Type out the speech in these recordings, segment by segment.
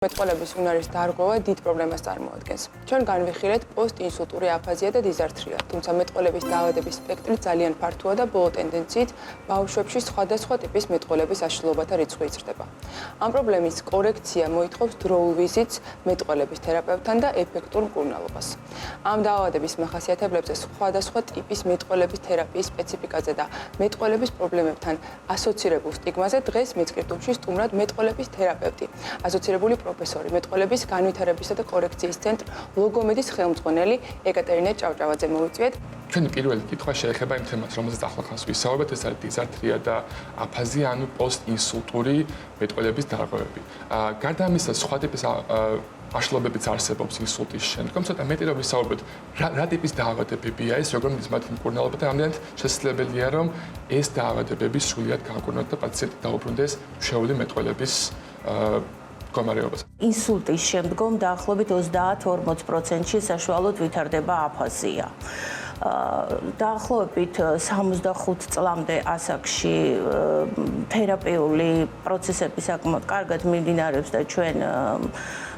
მეტყველების უნარის დარღვევა დიდ პრობლემას წარმოადგენს. ჩვენ განვიხილეთ პოსტინსულტური აფაზია და დიზართრია, თუმცა მეტყველების დაავადების სპექტრი ძალიან ფართოა და ბოლო ტენდენციით ბავშვებში სხვადასხვა ტიპის მეტყველების აშლილობათა რიცხვი იზრდება. ამ პრობლემის კორექცია მოითხოვს დროულ ვიზიტს მეტყველების თერაპევტთან და ეფექტურ მკურნალობას. ამ დაავადების მახასიათებლებზე სხვადასხვა ტიპის მეტყველების თერაპიის სპეციფიკაზე და მეტყველების პრობლემებთან ასოცირებულ სტიგმაზე დღეს მეცხრიტუბში სტუმრად მეტყველების თერაპევტი, ასოცირებული პროფესორი, მეტყველების განვითარებისა და კორექციის ცენტრ ლოგომედის ხელმძღვანელი ეკატერინე ჭავჭავაძე მოვიწვიეთ. ჩვენი პირველი კითხვა შეეხება იმ თემას, რომელზეც ახლახანს ვისაუბრეთ, ეს არის დიზართრია და აფაზია, ანუ პოსტინსულტური მეტყველების დარღვევები. გარდა ამისა, სხვა ტიპის აშლილობებიც არსებობს ინსულტის შემდგომ, ცოტა მეტი რომ ვისაუბროთ, რა ტიპის დაავადებებია ეს, როგორ მიდის მათი მკურნალობა და ამდენად შესაძლებელია, რომ ეს დაავადებები სრულიად გააკვირვოთ და პაციენტი დაუბრუნდეს მშეული მეტყველების მდგომარეობას. ინსულტის შემდგომ დაახლოებით 30-40%-ში საშუალოდ ვითარდება აფაზია. დაახლოებით 65 წლამდე ასაკში თერაპიული პროცესები საკმაოდ კარგად მიმდინარეობს და ჩვენ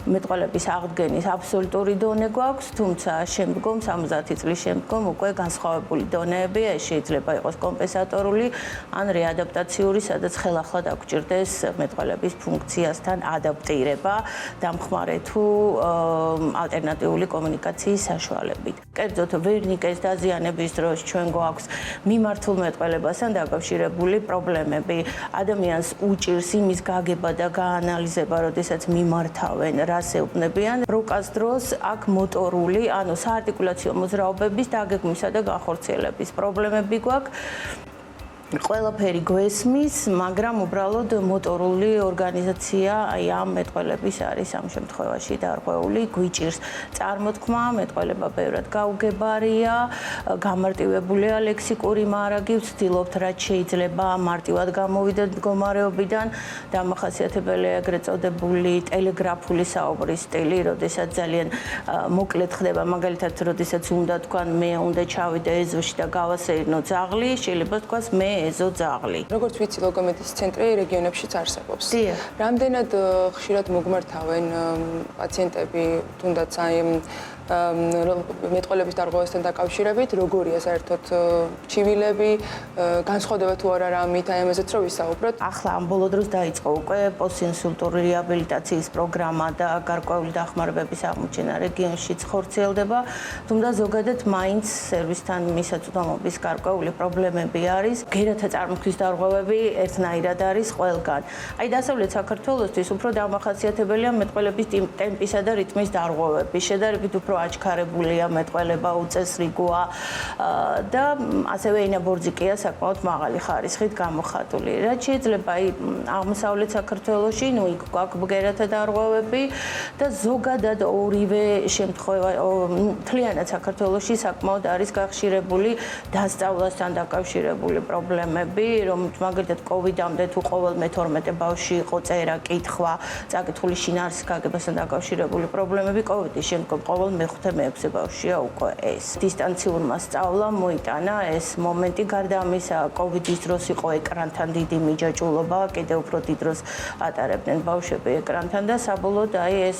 მეტყველების აღდგენის აბსოლუტური დონე გვაქვს, თუმცა შემდგომ 70 წლის შემდგომ უკვე განსხვავებული დონეებია, ეს შეიძლება იყოს კომპენსატორული ან რეადაპტაციური, სადაც ხელახლა დაგვჭირდეს მეტყველების ფუნქციასთან ადაპტირება, დამხმარე თუ ალტერნატიული კომუნიკაციის საშუალებით. კერძოდ ვერნიკეს დაზიანების დროს ჩვენ გვაქვს მიმართულ მეტყველებასთან დაკავშირებული პრობლემები. ადამიანს უჭირს იმის გაგება და გაანალიზება, როდესაც მიმართავენ რას ეუბნებიან. როკას დროს აქ მოტორული, ანუ საარტიკულაციო მოძრაობების დაგეგმვისა და განხორციელების პრობლემები გვაქვს. ყველაფერი გვესმის, მაგრამ უბრალოდ მოტორული ორგანიზაცია აი ამ მეტყველების არის ამ შემთხვევაში დარღვეული, გვიჭირს წარმოთქმა, მეტყველება ბევრად გაუგებარია, გამარტივებულია ლექსიკური მარაგი, ვცდილობთ რაც შეიძლება მარტივად გამოვიდეთ მდგომარეობიდან, დამახასიათებელია ეგრეთ წოდებული ტელეგრაფული საუბრის სტილი, როდესაც ძალიან მოკლედ ხდება, მაგალითად, როდესაც უნდა თქვან მე უნდა ჩავიდე ეზოში და გავასეირნო ძაღლი, შეიძლება თქვას მე ეზო ძაღლი. როგორც ვიცი, ლოგომედის ცენტრი რეგიონებშიც არსებობს. დიახ. რამდენად ხშირად მოგმართავენ პაციენტები, თუნდაც აი მეტყველების დარღვევასთან დაკავშირებით, როგორია საერთოდ ჩივილები, განსხვავდება თუ არა რამით, აი ამაზეც რომ ვისაუბროთ. ახლა ამ ბოლო დროს დაიწყო უკვე პოსტინსულტური რეაბილიტაციის პროგრამა და გარკვეული დახმარებების აღმოჩენა რეგიონშიც ხორციელდება, თუმცა ზოგადად მაინც სერვისთან მისაწვდომობის გარკვეული პრობლემები არის. გერათა წარმოქმნის დარღვევები ერთნაირად არის ყველგან. აი დასავლეთ საქართველოსთვის უფრო დამახასიათებელია მეტყველების ტემპისა და რიტმის დარღვევები. შედარებით უფრო აჩქარებულია მეტყველება, უწესრიგოა და ასევე ენაბორძიკია საკმაოდ მაღალი ხარისხით გამოხატული. რაც შეიძლება აი აღმოსავლეთ საქართველოში, ნუ იქ გვაქვს ბგერათა დარღვევები და ზოგადად ორივე შემთხვევა მთლიანად საქართველოში საკმაოდ არის გახშირებული დასწავლასთან დაკავშირებული პრობლემები, რომ მაგალითად კოვიდამდე თუ ყოველ მე-12 ბავშვი იყო წერა, კითხვა, წაკითხული შინაარსის გაგებასთან დაკავშირებული პრობლემები, კოვიდის შემდგომ ყოველ მე-5-6 ბავშვია უკვე ეს. დისტანციურმა სწავლამ მოიტანა ეს მომენტი, გარდა ამისა, კოვიდის დროს იყო ეკრანთან დიდი მიჯაჭვულობა, კიდევ უფრო დიდ დროს ატარებდნენ ბავშვები ეკრანთან და საბოლოოდ აი ეს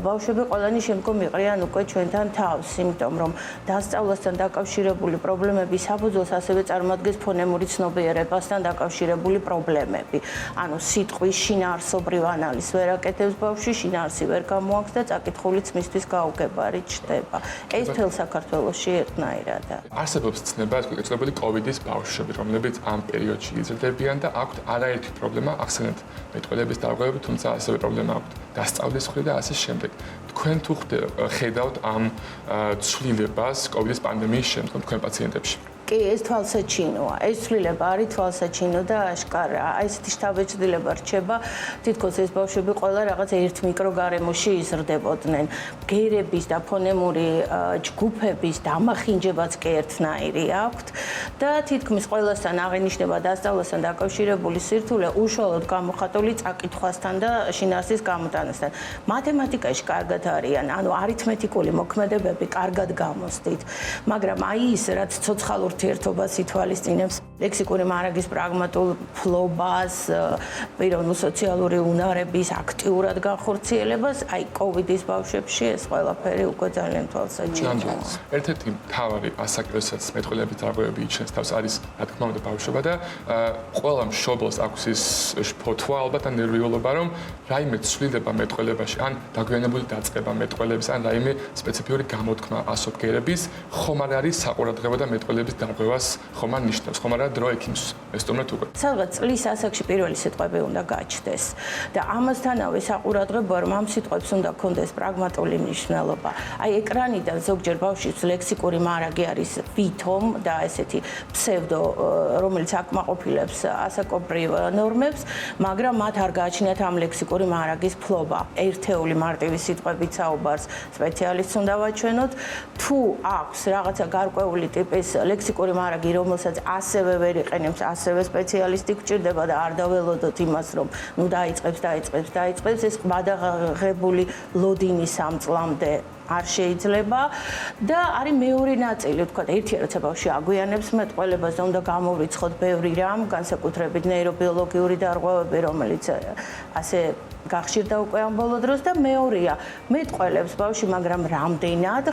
ბავშვები ყველანი შემდგომ იყრიან უკვე ჩვენთან თავს, იმიტომ რომ დასწავლასთან დაკავშირებული პრობლემები საბრძოლოს ასევე წარმოადგენს ფონემური ცნობიერებასთან დაკავშირებული პრობლემები. ანუ სიტყვის შინაარსობრივ ანალიზს ვერ აკეთებს ბავშვი, შინაარსი ვერ გამოაქვს და წაკითხულიც მისთვის გაუგებარი ჩნდება. ეს მთელ საქართველოში ერთნაირადაა. არსებობს ცნება, ეწოდებული კოვიდის ბავშვები, რომლებიც ამ პერიოდში იზრდებიან და აქვთ არაერთი პრობლემა, ახსენეთ მეტყველების დარღვევები, თუმცა ასევე პრობლემა აქვთ დასწავლის მხრიდან და ასე შემდეგ. თქვენ თუ ხედავთ ამ ცვლილებას კოვიდის პანდემიის შემდგომ თქვენ პაციენტებში? კი, ეს თვალსაჩინოა. ეს ცვლილება არის თვალსაჩინო და აშკარა. აი ესეთი შთაბეჭდილება რჩება, თითქოს ეს ბავშვები ყველა რაღაც ერთ მიკროგარემოში იზრდებოდნენ. ბგერების და ფონემური ჯგუფების დამახინჯებაც კი ერთნაირი აქვთ და თითქმის ყველასთან აღინიშნება დასწავლასთან დაკავშირებული სირთულე უშუალოდ გამოხატული წაკითხვასთან და შინაარსის გამოტანასთან. მათემატიკაში კარგად არიან, ანუ არითმეტიკული მოქმედებები კარგად გამოსდით, მაგრამ აი ის, რაც ცოცხალ ურთიერთობას ითვალისწინებს ლექსიკური მარაგის პრაგმატულ ფლობას, პიროვნულ სოციალური უნარების აქტიურად განხორციელებას, აი კოვიდის ბავშვებში ეს ყველაფერი უკვე ძალიან თვალსაჩინოა. ერთ-ერთი მთავარი ასაკი, როდესაც მეტყველების დარღვევები იჩენს თავს არის რა თქმა უნდა ბავშვობა და ყველა მშობელს აქვს ის ფოთვა ალბათ ან ნერვიულობა რომ რაიმე ცვლილება მეტყველებაში ან დაგვიანებული დაწყება მეტყველების ან რაიმე სპეციფიური გამოთქმა ასოფგერების ხომ არ არის საყურადღებო და მეტყველების დარღვევას ხომ არ ნიშნავს, ხომ არა დრო ექიმს ესტუმრად უკვე. სადღაც წლის ასაკში პირველი სიტყვები უნდა გაჩნდეს და ამასთანავე საყურადღებოა რომ ამ სიტყვებს უნდა ქონდეს პრაგმატული მნიშვნელობა. აი ეკრანიდან ზოგჯერ ბავშვის ლექსიკური მარაგი არის ვითომ და ესეთი ფსევდო, რომელიც აკმაყოფილებს ასაკობრივ ნორმებს, მაგრამ მათ არ გააჩნიათ ამ ლექსიკური მარაგის ფლობა. ერთეული მარტივი სიტყვებით საუბარს სპეციალისტს უნდა ვაჩვენოთ. თუ აქვს რაღაცა გარკვეული ტიპის ლექსიკური მარაგი, რომელსაც ასევე ვერ იყენებს, ასევე სპეციალისტი გვჭირდება და არ დაველოდოთ იმას, რომ ნუ დაიწყებს, ეს გადაღებული ლოდინის ამ წლამდე არ შეიძლება და არის მეორე ნაწილი, თქვა, ერთია როცა ბავშვი აგვიანებს მეტყველებას და უნდა გამოვრიცხოთ ბევრი რამ, განსაკუთრებით ნეირობიოლოგიური დარღვევები, რომელიც ასე გახშირდა უკვე ამ ბოლო დროს და მეორეა მეტყველებს ბავშვი, მაგრამ რამდენად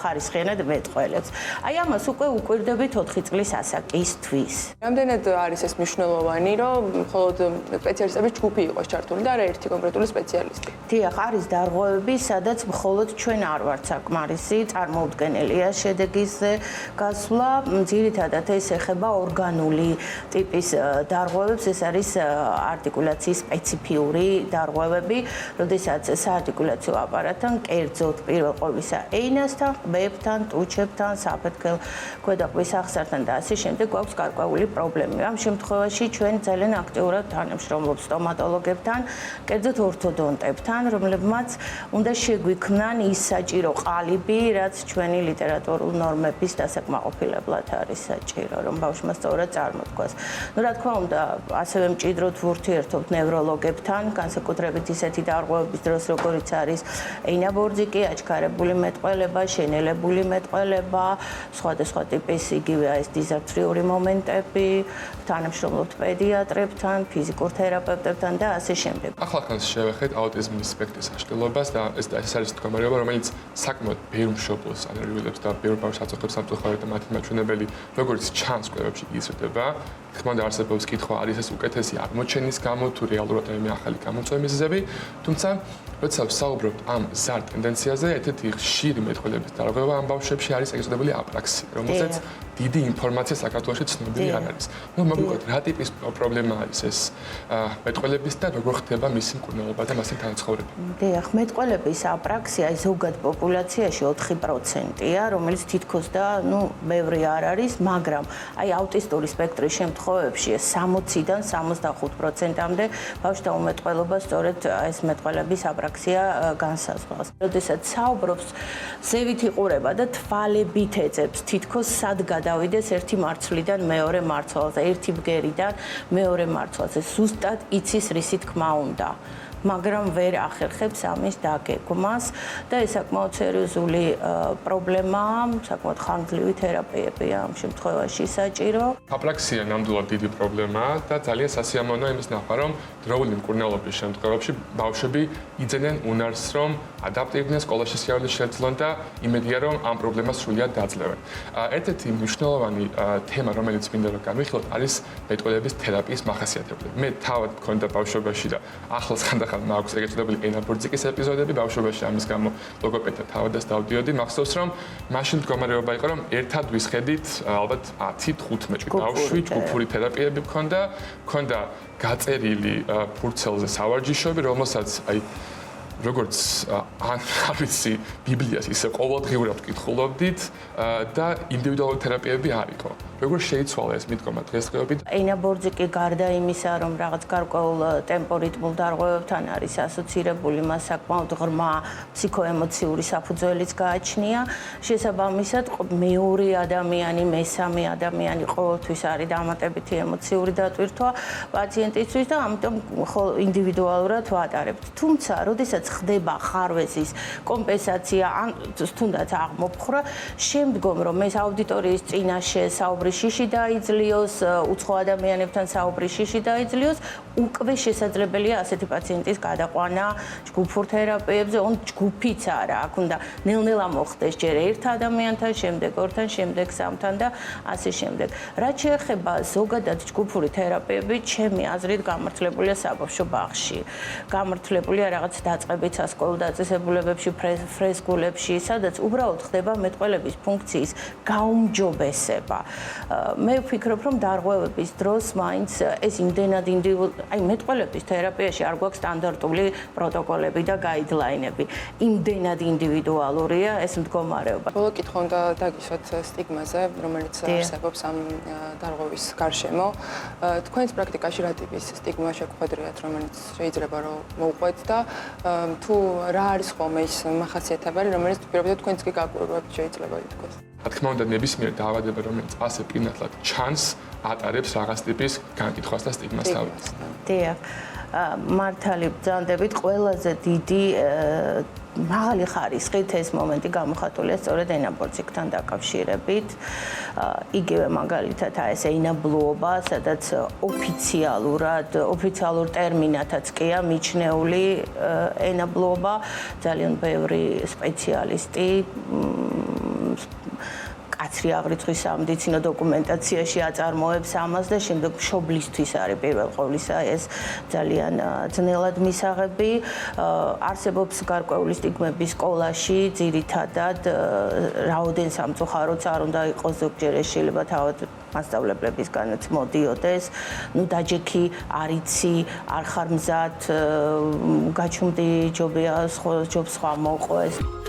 ხარისხიანად მეტყველებს. აი ამას უკვე უკვირდებით 4 წლის ასაკისთვის. რამდენად არის ეს მნიშვნელოვანი, რომ მხოლოდ სპეციალისტების ჯგუფი იყოს ჩართული და არა ერთი კონკრეტული სპეციალისტი? დიახ, არის დარღვევები, სადაც მხოლოდ ჩვენ არ ვართ საკმარისი წარმოუდგენელია შედეგის გასვლა. ძირითადად ეს ეხება ორგანული ტიპის დარღვევებს, ეს არის არტიკულაციის სპეციფიური დარღვევები, როდესაც საარტიკულაციო აპარატთან, კერძოდ პირველ ყოვლისა ენასთან, ყბებთან, ტუჩებთან, საფეთქელ ქვედაყბის აღსართან და ასე შემდეგ გვაქვს გარკვეული პრობლემები. ამ შემთხვევაში ჩვენ ძალიან აქტიურად თანამშრომლობთ სტომატოლოგებთან, კერძოდ ორთოდონტებთან, რომლებმაც უნდა შეგვიქმნან ის საჭირო ყალიბი, რაც ჩვენი ლიტერატურულ ნორმების დასაკმაყოფილებლად არის საჭირო, რომ ბავშვმა სწორად წარმოთქვას. ნუ რა თქმა უნდა, ასევე მჭიდროდ ვურთიერთობთ ნევროლოგებთან, განსაკუთრებით ისეთი დარღვევების დროს, როგორიც არის ენაბორძიკი, აჩქარებული მეტყველება, შენელებული მეტყველება, სხვადასხვა ტიპის იგივე ეს დიზართრიული მომენტები, თანამშრომლობთ პედიატრებთან, ფიზიკურ თერაპევტებთან და ასე შემდეგ. ახლა შევეხეთ აუტიზმის სპექტრის აღშფოთებას და ეს არის მდგომარეობა, რომელიც საკმაოდ ბევრ მშობელს ანერგიულებს და ბევრ ბავშვს აწუხებს სამწუხაროდ და მათი მაჩვენებელი, როგორც ჩანს კვლევებში იზრდება. თქმა უნდა, არსებობს კითხვა, არის ეს უკეთესი აღმოჩენის გამო თუ რეალურად რაიმე ახალი გამოწვევის მიზეზები, თუმცა როცა ვსაუბრობთ ამ ზარ ტენდენციაზე, ერთ-ერთი ხშირი მეტყველების დარღვევა ამ ბავშვებში არის ეგრეთ წოდებული აპრაქსია, რომელსაც დიდი ინფორმაცია საქართველოში ცნობილი არ არის. ნუ მოგვიყვეთ, რა ტიპის პრობლემა არის ეს მეტყველების და როგორ ხდება მისი მკურნალობა და მასთან თანაცხოვრება? დიახ, მეტყველების აპრაქსია ზოგად პოპულაციაში 4%-ია, რომელიც თითქოს და ბევრი არ არის, მაგრამ აი აუტისტური სპექტრის შემთხვევებში 60-დან 75%-მდე ბავშვთა უმეტყველობა სწორედ ეს მეტყველების აპრაქსია განსაზღვრავს. როდესაც საუბრობს ზევით იყურება და თვალებით ეძებს, თითქოს სად გადავიდეს ერთი მარცვლიდან მეორე მარცვალზე, ერთი ბგერიდან მეორე მარცვალზე. ზუსტად იცის რისი თქმა უნდა. მაგრამ ვერ ახერხებს ამის დაგეგმას და ეს საკმაოდ სერიოზული პრობლემაა, საკმაოდ ხანგრძლივი თერაპიებია ამ შემთხვევაში საჭირო. აპრაქსია ნამდვილად დიდი პრობლემაა და ძალიან სასიამოვნოა იმის ნახვა, რომ დროული მკურნალობის შემთხვევებში ბავშვები იძენენ უნარს, რომ ადაპტირდნენ სკოლაში სიარული შეძლონ და იმედია, რომ ამ პრობლემას სრულად დაძლევენ. ერთ-ერთი მნიშვნელოვანი თემა, რომელიც მინდა რომ განვიხილოთ, არის მეტყველების თერაპიის მახასიათებლები. მე თავად მქონდა ბავშვობაში და ახლაც ხანდახან მაქვს ეგრეთ წოდებული ენაბორძიკის ეპიზოდები ბავშვობაში, ამის გამო ლოგოპედთან თავადაც დავდიოდი. მახსოვს, რომ მაშინ მდგომარეობა იყო, რომ ერთად ვისხედით ალბათ 10-15 ბავშვი, ჯგუფური თერაპიები მქონდა გაწერილი ფურცელზე სავარჯიშოები, რომელსაც აი როგორც არ ვიცი, ბიბლიას ისე ყოველდღიურად ვკითხულობდით და ინდივიდუალური თერაპიები არ იყო. როგორ შეიცვალა ეს მიდგომა დღესდღეობით? ენაბორძიკი გარდა იმისა, რომ რაღაც გარკვეულ ტემპორიტმულ დარღვევებთან არის ასოცირებული, მას საკმაოდ ღრმა ფსიქოემოციური საფუძველიც გააჩნია. შესაბამისად, მეორე ადამიანი, მესამე ადამიანი ყოველთვის არის დამატებითი ემოციური დატვირთვა პაციენტისთვის და ამიტომ ინდივიდუალურად ვატარებთ. თუმცა, როდესაც ხდება ხარვეზის კომპენსაცია ან თუნდაც აღმოფხვრა, შემდგომ რომ ეს აუდიტორიის წინაშე საუბრის შიში დაიძლიოს, უცხო ადამიანებთან საუბრის შიში დაიძლიოს, უკვე შესაძლებელია ასეთი პაციენტის გადაყვანა ჯგუფურ თერაპიებზე, ჯგუფიც არა, აქ უნდა ნელ-ნელა მოხდეს ჯერ ერთ ადამიანთან, შემდეგ ორთან, შემდეგ სამთან და ასე შემდეგ. რაც შეეხება ზოგადად ჯგუფური თერაპიები, ჩემი აზრით გამართლებულია საბავშვო ბაღში. გამართლებულია რაღაც დაწყებით სასკოლო დაწესებულებებში, ფრესკულებში, სადაც უბრალოდ ხდება მეტყველების ფუნქციის გაუმჯობესება. მე ვფიქრობ, რომ დარღვევების დროს მაინც ეს იმდენად მეტყველების თერაპიაში არ გვაქვს სტანდარტული პროტოკოლები და გაიდლაინები. იმდენად ინდივიდუალურია ეს მდგომარეობა. ბოლო კითხვა უნდა დაგისვათ სტიგმაზე, რომელიც არსებობს ამ დარღვევის გარშემო. თქვენს პრაქტიკაში რა ტიპის სტიგმა შეგხვედრიათ, რომელიც შეიძლება რომ მოუყვეთ და თუ რა არის ხოლმე ის მახასიათებელი, რომელიც პირობითად თქვენც კი გაკვირვებთ შეიძლება ითქვას. რა თქმა უნდა, ნებისმიერ დაავადება, რომელიც ასე პირნათლად ჩანს, ატარებს რაღაც ტიპის განკითხვას და სტიგმას თავის. დიახ. მართალი ბრძანდებით ყველაზე დიდი მაღალი ხარისხით ეს მომენტი გამოხატულია სწორედ ენაბორციკთან დაკავშირებით. იგივე მაგალითად ეს ენაბლუობა, სადაც ოფიციალურ ტერმინათაც კია მიჩნეული ენაბლუობა, ძალიან ბევრი სპეციალისტი კაცრი აღრიცხვის სამედიცინო დოკუმენტაციაში აწარმოებს ამას და შემდეგ მშობლისთვის არის პირველ ყოვლისა ეს ძალიან ძნელად მისაღები. არსებობს გარკვეული სტიგმები სკოლაში, ძირითადად რაოდენ სამწუხაროც არ უნდა იყოს ზოგჯერ ეს შეიძლება თავად მასწავლებლებისგანაც მოდიოდეს. დაჯექი არ იცი, არ ხარ მზად, გაჩუმდი ჯობია ჯობს სხვა მოყვეს.